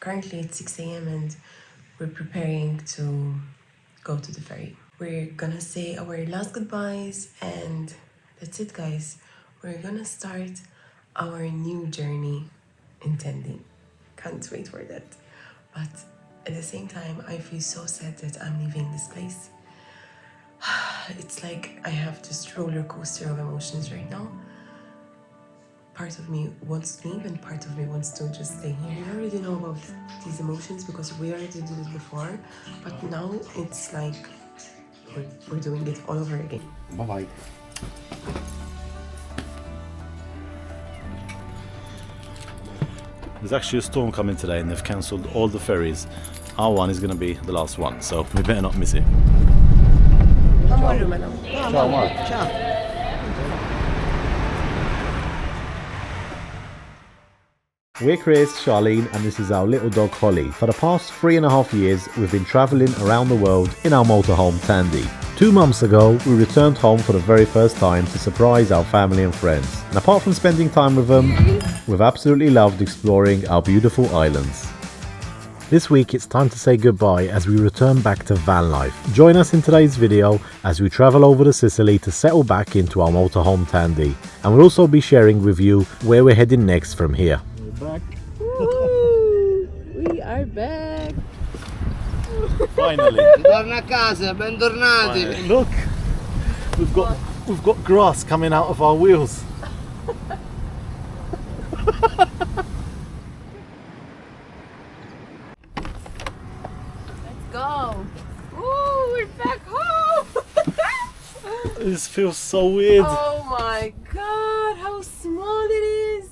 Currently it's 6 a.m. and we're preparing to go to the ferry. We're gonna say our last goodbyes and that's it, guys. We're gonna start our new journey in Tendi. Can't wait for that. But at the same time, I feel so sad that I'm leaving this place. It's like I have this roller coaster of emotions right now. Part of me wants to leave and part of me wants to just stay here. We already know about these emotions because we already did it before, but now it's like we're doing it all over again. Bye-bye. There's actually a storm coming today and they've cancelled all the ferries. Our one is going to be the last one, so we better not miss it. Ciao, Mark. Ciao. We're Chris, Charlene, and this is our little dog Holly. For the past 3.5 years, we've been travelling around the world in our motorhome Tandy. 2 months ago, we returned home for the very first time to surprise our family and friends. And apart from spending time with them, we've absolutely loved exploring our beautiful islands. This week it's time to say goodbye as we return back to van life. Join us in today's video as we travel over to Sicily to settle back into our motorhome Tandy. And we'll also be sharing with you where we're heading next from here. Back. We are back. Finally. Torna a casa, bentornati. Look, we've got grass coming out of our wheels. Let's go. Ooh, we're back home. This feels so weird. Oh my god, how small it is.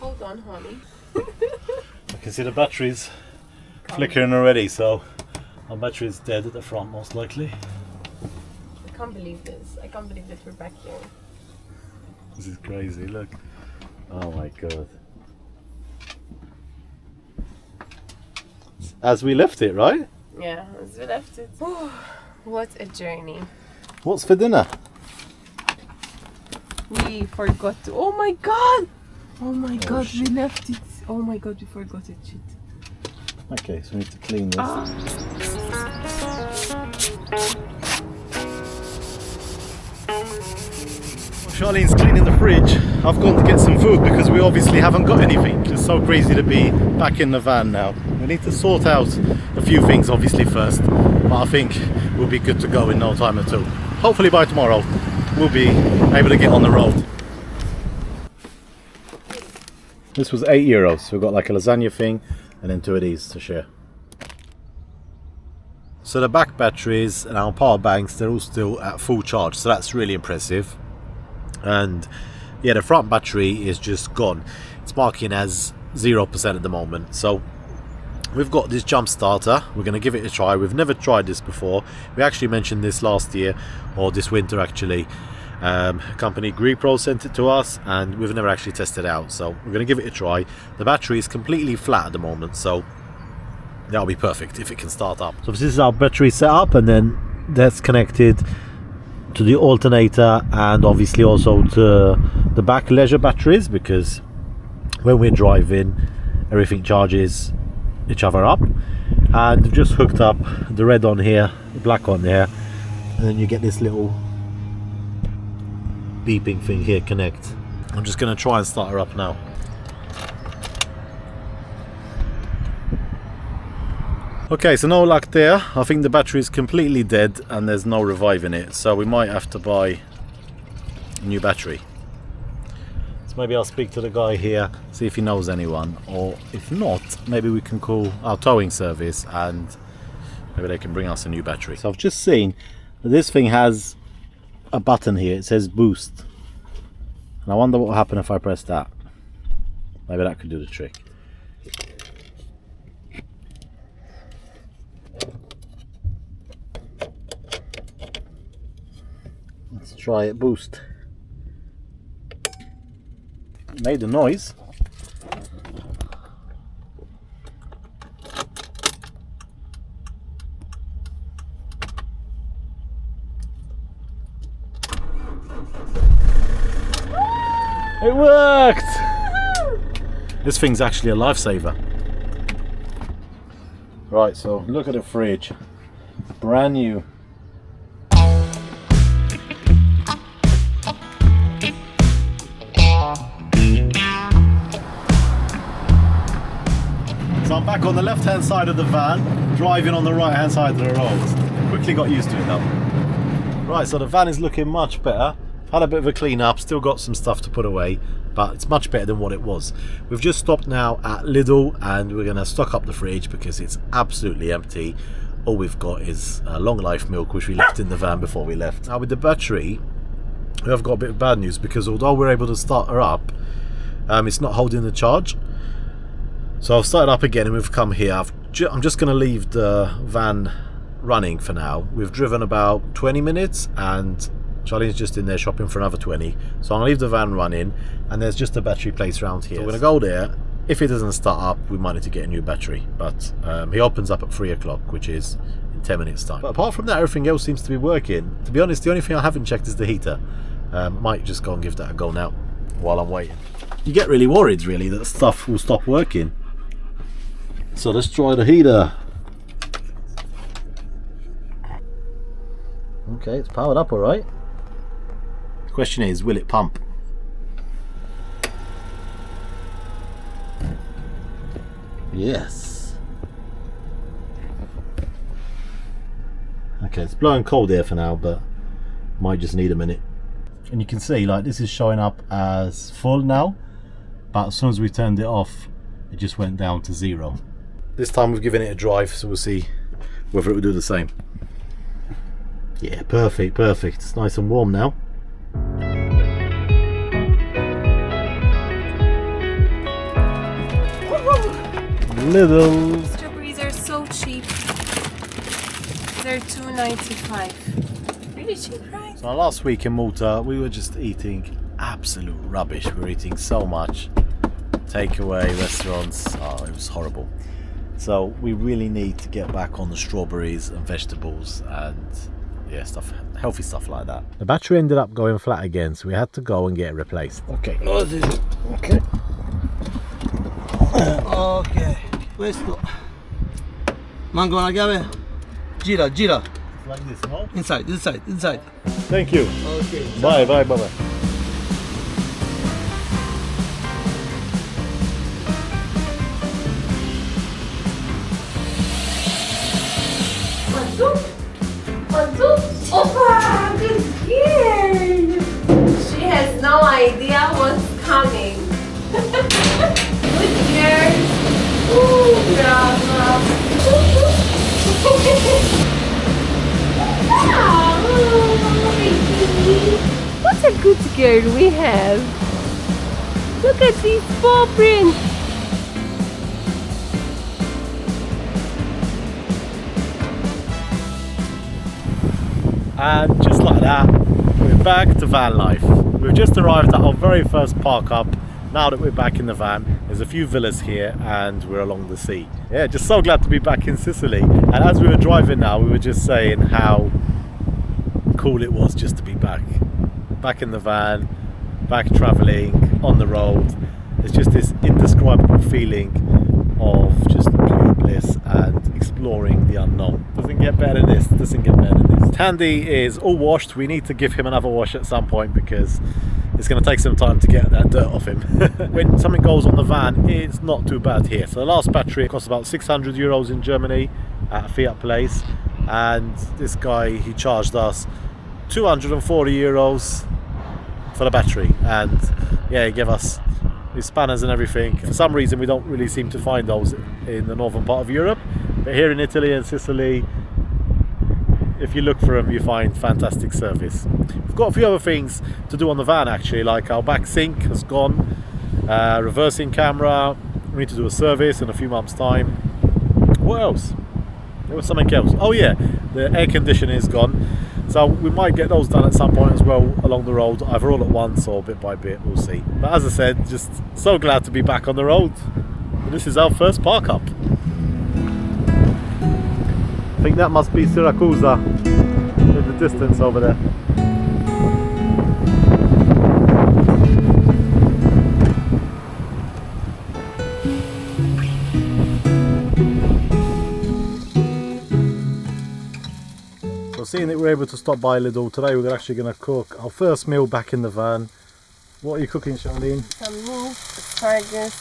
Hold on, honey. I can see the batteries flickering already, so our battery is dead at the front most likely. I can't believe this. I can't believe that we're back here. This is crazy, look. Oh my god. As we left it, right? Yeah, as we left it. Ooh, what a journey. What's for dinner? We forgot to. Oh my god! Oh my god, we shit. left it. Oh my god, we forgot it. Shit. Okay, so we need to clean this. Charlene's cleaning the fridge. I've gone to get some food because we obviously haven't got anything. It's so crazy to be back in the van now. We need to sort out a few things obviously first, but I think we'll be good to go in no time at all. Hopefully by tomorrow we'll be able to get on the road. This was €8, so we've got like a lasagna thing and then 2 of these to share. So the back batteries and our power banks, they're all still at full charge, so that's really impressive. And yeah, the front battery is just gone. It's marking as 0% at the moment. So we've got this jump starter. We're going to give it a try. We've never tried this before. We actually mentioned this last year, or this winter actually. Company GREPRO sent it to us and we've never actually tested it out, so we're going to give it a try. The battery is completely flat at the moment, so that'll be perfect if it can start up. So this is our battery setup, and then that's connected to the alternator and obviously also to the back leisure batteries, because when we're driving everything charges each other up. And we've just hooked up the red on here, the black on there, and then you get this little beeping thing here, connect. I'm just going to try and start her up now. Okay, so no luck there. I think the battery is completely dead and there's no reviving it, so we might have to buy a new battery. So maybe I'll speak to the guy here, see if he knows anyone, or if not, maybe we can call our towing service and maybe they can bring us a new battery. So I've just seen that this thing has a button here, it says boost, and I wonder what will happen if I press that. Maybe that could do the trick. Let's try it. Boost. It made a noise. It worked! This thing's actually a lifesaver. Right, so look at the fridge. Brand new. So I'm back on the left hand side of the van, driving on the right hand side of the road. Quickly got used to it though. Right, so the van is looking much better. Had a bit of a clean up, still got some stuff to put away, but it's much better than what it was. We've just stopped now at Lidl and we're going to stock up the fridge because it's absolutely empty. All we've got is long life milk, which we left in the van before we left. Now with the battery, we have got a bit of bad news because although we're able to start her up, it's not holding the charge. So I've started up again and we've come here. I'm just going to leave the van running for now. We've driven about 20 minutes and Charlene's just in there shopping for another 20. So I'm going to leave the van running and there's just a battery place around here. So we're going to go there. If it doesn't start up, we might need to get a new battery. But he opens up at 3 o'clock, which is in 10 minutes time. But apart from that, everything else seems to be working. To be honest, the only thing I haven't checked is the heater. Might just go and give that a go now while I'm waiting. You get really worried really that stuff will stop working. So let's try the heater. Okay, it's powered up all right. The question is, will it pump? Yes. Okay, it's blowing cold here for now, but might just need a minute. And you can see, like, this is showing up as full now, but as soon as we turned it off, it just went down to 0. This time we've given it a drive, so we'll see whether it will do the same. Yeah, perfect, perfect. It's nice and warm now. Little Strawberries are so cheap. They're $2.95. Really cheap, right? So last week in Malta, we were just eating absolute rubbish. We were eating so much. Takeaway, restaurants. Oh, it was horrible. So we really need to get back on the strawberries and vegetables and yeah, stuff, healthy stuff like that. The battery ended up going flat again, so we had to go and get it replaced. Okay. Okay. Ok, questo. Manca una chiave. Gira, gira. Like this, no? Inside, inside, inside. Thank you. Okay. Bye, bye, bye, bye. Opa, good girl! She has no idea what's coming. Good girl! Ooh, bravo! What a good girl we have! Look at these paw prints! And just like that, we're back to van life. We've just arrived at our very first park up. Now that we're back in the van, there's a few villas here and we're along the sea. Yeah, just so glad to be back in Sicily. And as we were driving now, we were just saying how cool it was just to be back. Back in the van, back travelling, on the road. It's just this indescribable feeling of just pure bliss and exploring the unknown. Doesn't get better than this, doesn't get better than this. Tandy is all washed. We need to give him another wash at some point because it's going to take some time to get that dirt off him. When something goes on the van, it's not too bad here. So the last battery cost about 600 euros in Germany at a Fiat place, and this guy, he charged us 240 euros for the battery, and yeah, he gave us his spanners and everything. For some reason we don't really seem to find those in the northern part of Europe, but here in Italy and Sicily, if you look for them, you find fantastic service. We've got a few other things to do on the van actually, like our back sink has gone, reversing camera, we need to do a service in a few months time. What else? There was something else. Oh yeah, the air conditioner is gone, so we might get those done at some point as well along the road, either all at once or bit by bit, we'll see. But as I said, just so glad to be back on the road. This is our first park up. I think that must be Siracusa in the distance over there. seeing that we're able to stop by Lidl today, we're actually going to cook our first meal back in the van. What are you cooking, Charlene? Some meat, asparagus,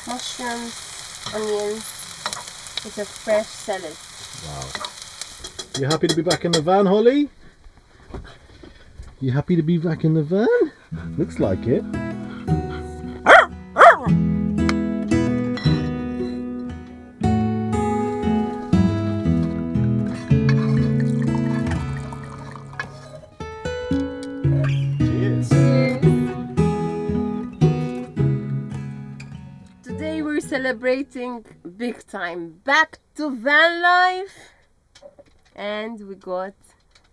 mushrooms, onions. It's a fresh salad. Wow. You happy to be back in the van, Holly? You happy to be back in the van? Looks like it. Today we're celebrating big time. Back to van life. And we got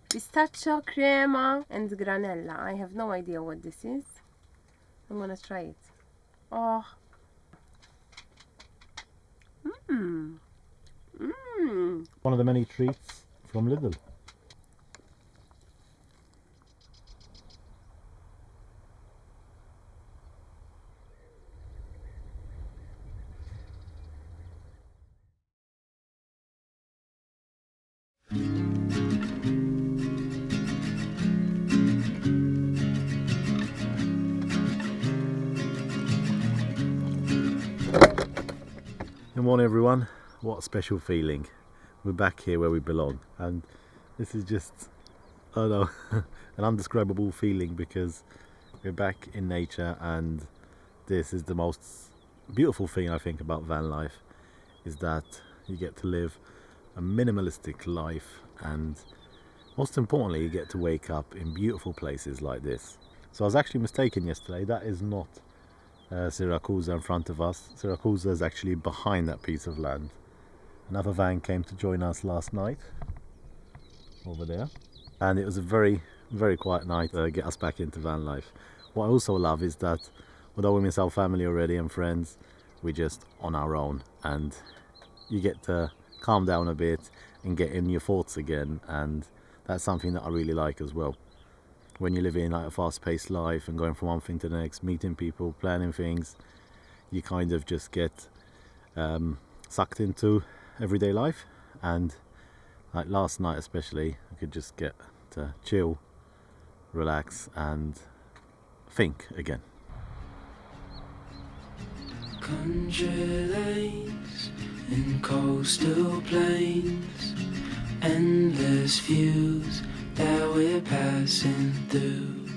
pistachio, crema and granella. I have no idea what this is. I'm gonna try it. Oh. One of the many treats from Lidl. Good morning everyone. What a special feeling. We're back here where we belong, and this is just, oh no, an undescribable feeling because we're back in nature, and this is the most beautiful thing I think about van life, is that you get to live a minimalistic life, and most importantly you get to wake up in beautiful places like this. So I was actually mistaken yesterday. That is not Siracusa in front of us. Siracusa is actually behind that piece of land. Another van came to join us last night over there, and it was a very quiet night to get us back into van life. What I also love is that although we miss our family already and friends, we're just on our own, and you get to calm down a bit and get in your thoughts again, and that's something that I really like as well. When you live in like a fast-paced life and going from one thing to the next, meeting people, planning things, you kind of just get sucked into everyday life. And like last night especially, I could just get to chill, relax and think again. Country lanes and coastal plains, endless views that we're passing through,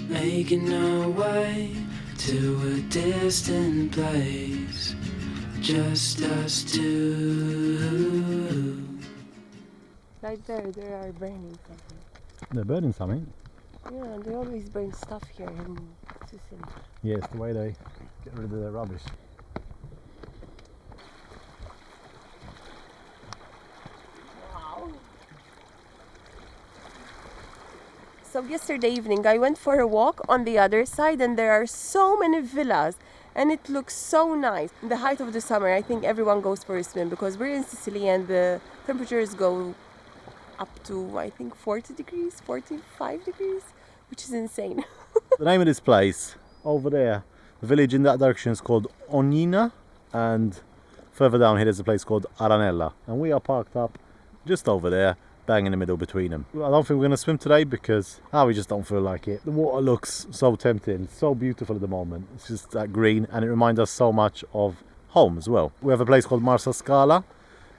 making our way to a distant place, just us two. Right there, they are burning something. They're burning something? Yeah, they always burn stuff here in Sicily. Yeah, it's the way they get rid of their rubbish. So yesterday evening I went for a walk on the other side, and there are so many villas and it looks so nice. In the height of the summer I think everyone goes for a swim, because we're in Sicily and the temperatures go up to I think 40 degrees, 45 degrees, which is insane. The name of this place over there, the village in that direction is called Ognina, and further down here there's a place called Aranella, and we are parked up just over there, bang in the middle between them. I don't think we're going to swim today because we just don't feel like it. The water looks so tempting, so beautiful at the moment. It's just that green, and it reminds us so much of home as well. We have a place called Marsa Scala,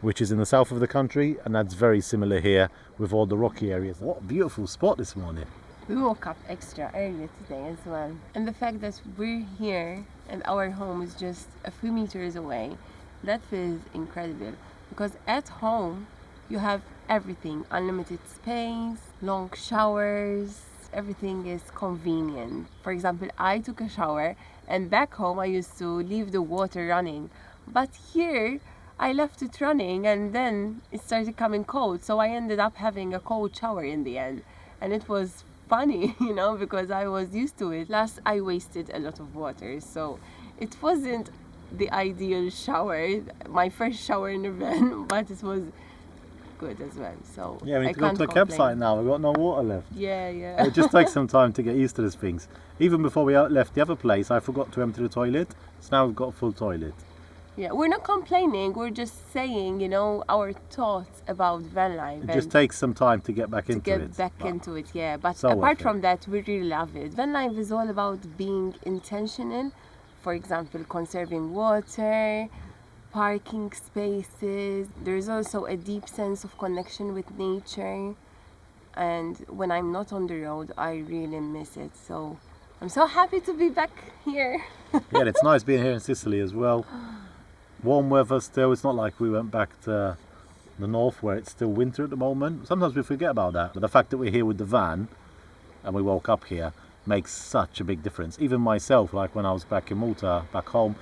which is in the south of the country, and that's very similar here with all the rocky areas. What a beautiful spot this morning. We woke up extra early today as well, and the fact that we're here and our home is just a few meters away, that feels incredible, because at home you have everything, unlimited space, long showers, everything is convenient. For example, I took a shower, and back home I used to leave the water running, but here I left it running and then it started coming cold, so I ended up having a cold shower in the end, and it was funny, you know, because I was used to it. Plus I wasted a lot of water, so it wasn't the ideal shower, my first shower in a van, but it was good as well. So yeah, we need I to go can't to a complain. campsite now. We've got no water left. Yeah. It just takes some time to get used to these things. Even before we left the other place, I forgot to empty the toilet, so now we've got a full toilet. Yeah, we're not complaining. We're just saying, you know, our thoughts about van life. It just takes some time to get back to into get it. back into it, yeah. But so apart worth it. from that, we really love it. Van life is all about being intentional. For example, conserving water, parking spaces. There's also a deep sense of connection with nature. And when I'm not on the road, I really miss it. So I'm so happy to be back here. Yeah, and it's nice being here in Sicily as well. Warm weather still. It's not like we went back to the north where it's still winter at the moment. Sometimes we forget about that. But the fact that we're here with the van and we woke up here makes such a big difference. Even myself, like when I was back in Malta, back home,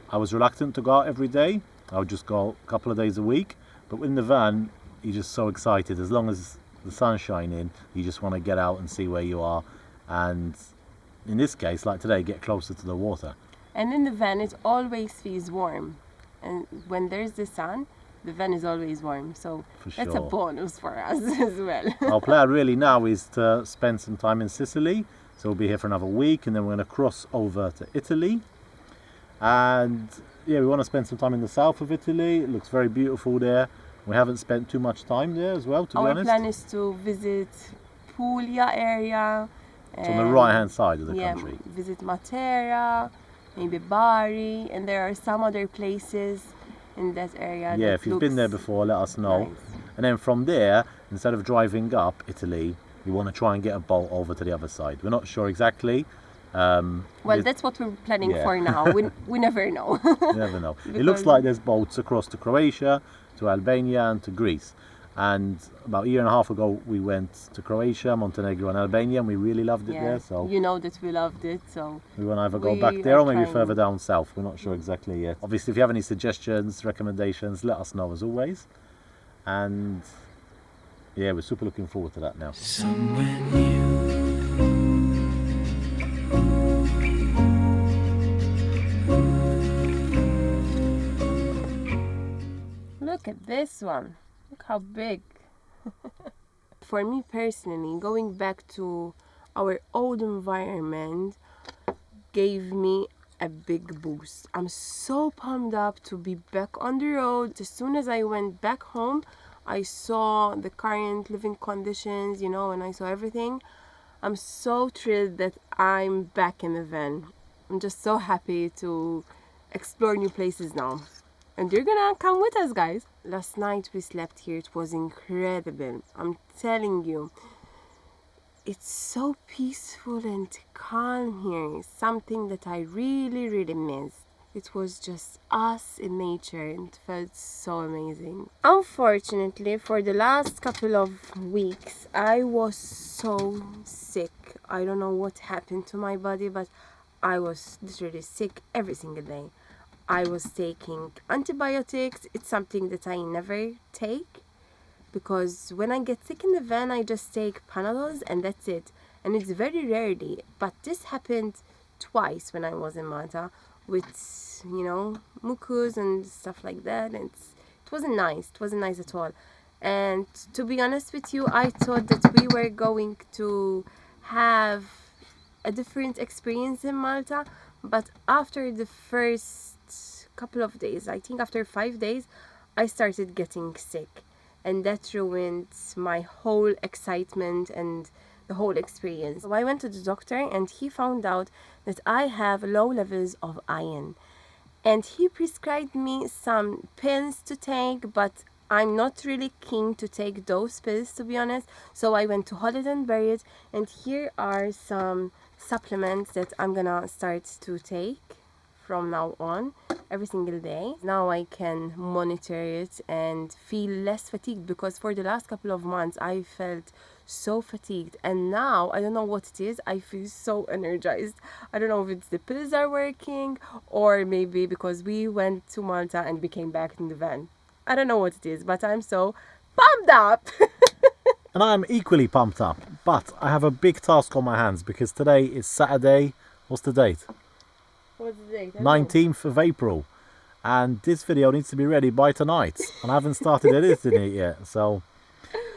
I was reluctant to go out every day. I would just go a couple of days a week. But in the van, you're just so excited. As long as the sun's shining, you just want to get out and see where you are. And in this case, like today, get closer to the water. And in the van, it always feels warm. And when there's the sun, the van is always warm. So that's a sure. bonus for us as well. Our plan really now is to spend some time in Sicily. So we'll be here for another week, and then we're going to cross over to Italy. And yeah, we want to spend some time in the south of Italy. It looks very beautiful there. We haven't spent too much time there as well, to be honest. Our plan is to visit Puglia area. It's on the right-hand side of the yeah, country. Visit Matera, maybe Bari, and there are some other places in that area. Yeah, that if you've been there looks before, let us know. nice. And then from there, instead of driving up Italy, we want to try and get a boat over to the other side. We're not sure exactly. Well, that's what we're planning yeah. for now. We never know. You never know. It looks like there's boats across to Croatia, to Albania and to Greece. And about a year and a half ago, we went to Croatia, Montenegro and Albania, and we really loved it there. So you know that we loved it. So we want to either go we back there are or maybe trying. further down south. We're not sure exactly yet. Obviously, if you have any suggestions, recommendations, let us know as always. And yeah, we're super looking forward to that now. Somewhere new. look at this one. Look how big. For me personally, going back to our old environment gave me a big boost. I'm so pumped up to be back on the road. As soon as I went back home, I saw the current living conditions, you know, and I saw everything. I'm so thrilled that I'm back in the van. I'm just so happy to explore new places now. And you're gonna come with us, guys. Last night we slept here. It was incredible. I'm telling you. It's so peaceful and calm here. It's something that I really, really missed. It was just us in nature and it felt so amazing. Unfortunately, for the last couple of weeks, I was so sick. I don't know what happened to my body, but I was literally sick every single day. I was taking antibiotics. It's something that I never take, because when I get sick in the van, I just take Panadols and that's it. And it's very rarely. But this happened twice when I was in Malta with, you know, mucus and stuff like that. And it wasn't nice. It wasn't nice at all. And to be honest with you, I thought that we were going to have a different experience in Malta. But after the first couple of days, I think after 5 days, I started getting sick. And that ruined my whole excitement and the whole experience. So I went to the doctor and he found out that I have low levels of iron. And he prescribed me some pills to take, but I'm not really keen to take those pills, to be honest. So I went to Holland and Barrett, and here are some supplements that I'm gonna start to take from now on every single day. Now I can monitor it and feel less fatigued, because for the last couple of months I felt so fatigued, and now I don't know what it is. I feel so energized. I don't know if it's the pills are working or maybe because we went to Malta and we came back in the van. I don't know what it is, but I'm so pumped up. And I'm equally pumped up, but I have a big task on my hands because today is Saturday. What's the date? What's the date? 19th of April. And this video needs to be ready by tonight. And I haven't started editing it yet. So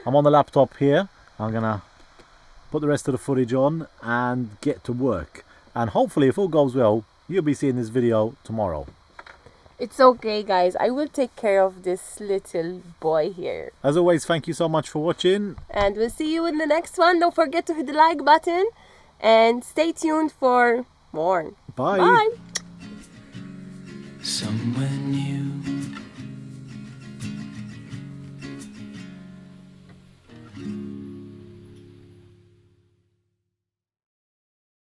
I'm on the laptop here. I'm going to put the rest of the footage on and get to work. And hopefully, if all goes well, you'll be seeing this video tomorrow. It's okay, guys. I will take care of this little boy here. As always, thank you so much for watching. And we'll see you in the next one. Don't forget to hit the like button and stay tuned for more. Bye. Bye. Somewhere new